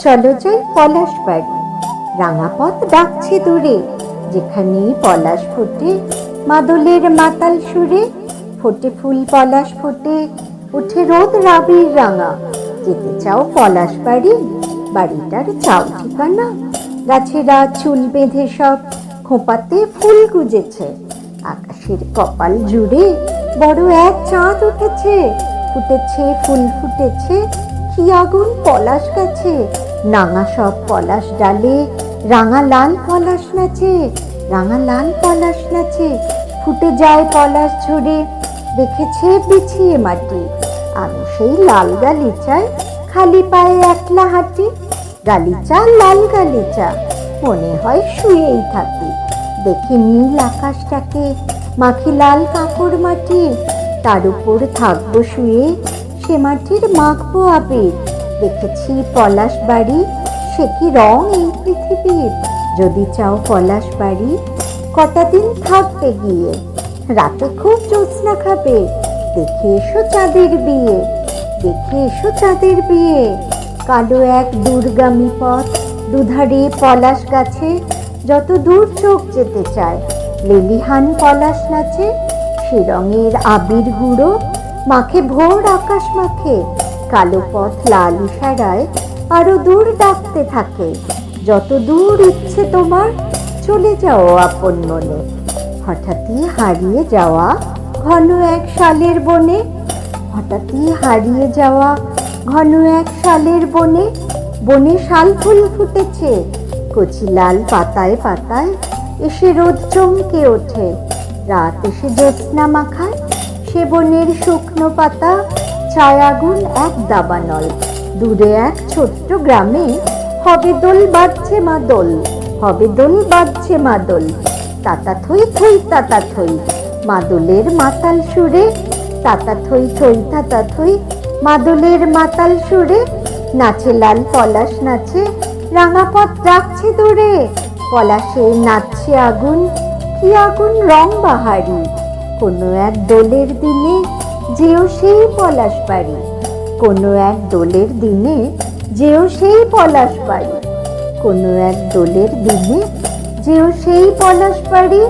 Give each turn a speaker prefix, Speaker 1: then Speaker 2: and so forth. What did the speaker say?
Speaker 1: চলো যাই পলাশ বাড়ি। রাঙা পথ ডাকছে দূরে, যেখানে পলাশ ফোটে মাদলের মাতাল সুরে। ফোটে ফুল পলাশ ফোটে, উঠে রোদ রাবির রাঙা। যেতে চাও পলাশ বাড়ি, বাড়িটার চাও ঠিকানা। গাছেরা চুল বেঁধে সব খোঁপাতে ফুল গুজেছে। আকাশের কপাল জুড়ে বড় এক চাঁদ উঠেছে। ফুটেছে ফুল ফুটেছে, কি আগুন পলাশ গাছে। নাঙা সব পলাশ ডালে রাঙা লাল পলাশ নাচে। রাঙা লাল পলাশ নাচে, ফুটে যায় পলাশ ঝরে। রেখেছে বিছিয়ে মাটি, আমি সেই লাল গালিচায় খালি পায়ে একলা হাঁটি। গালিচা লাল গালিচা, মনে হয় শুয়েই থাকি। দেখি নীল আকাশটাকে, মাখি লাল কাপড় মাটি। তার উপর থাকবো শুয়ে, সে মাটির মাখবো আবির। দেখেছি পলাশ বাড়ি, সে কি রং এই পৃথিবীর। যদি চাও পলাশ বাড়ি, কটা দিন থাকবে গিয়ে। রাতে খুব জ্যোৎস্না খাবে, দেখে এসো চাঁদের বিয়ে। দেখে এসো চাঁদের বিয়ে। কালো এক দূরগামী পথ, দুধারে পলাশ গাছে। যত দূর চোখ যেতে চায়, লেলিহান পলাশ নাচে। সে রঙের আবির গুঁড়ো মাখে ভোর আকাশ মাখে। কালো পথ লাল ইশারায় আরো দূর ডাকতে থাকে। যত দূর ইচ্ছে তোমার, চলে যাও আপন মনে। হঠাৎই হারিয়ে যাওয়া ঘন এক শালের বনে। হঠাৎই হারিয়ে যাওয়া ঘন এক শালের বনে। বনে শাল ফুল ফুটেছে, কচি লাল পাতায় পাতায় এসে রোদ চমকে ওঠে। রাত এসে জ্যোৎস্না মাখায় সে বনের শুকনো পাতা। চায় আগুন এক দাবানল, দূরে এক ছোট্ট গ্রামে হবে দোল বাজছে মাদল। হবে দোল বাজছে মাদল, তাতা থই থই তাতা থই মাদলের মাতাল সুরে। তাতা থই থই তাতা থই মাদলের মাতাল সুরে। নাচে লাল পলাশ নাচে, রাঙা পথ ডাকছে দূরে। পলাশে নাচছে আগুন, কি আগুন রং বাহারি। কোনো এক দোলের দিনে যেও সেই পলাশ বাড়ি। কোনো এক দোলের দিনে যেও সেই পলাশ বাড়ি। কোনো এক দোলের দিনে যেও সেই পলাশ বাড়ি।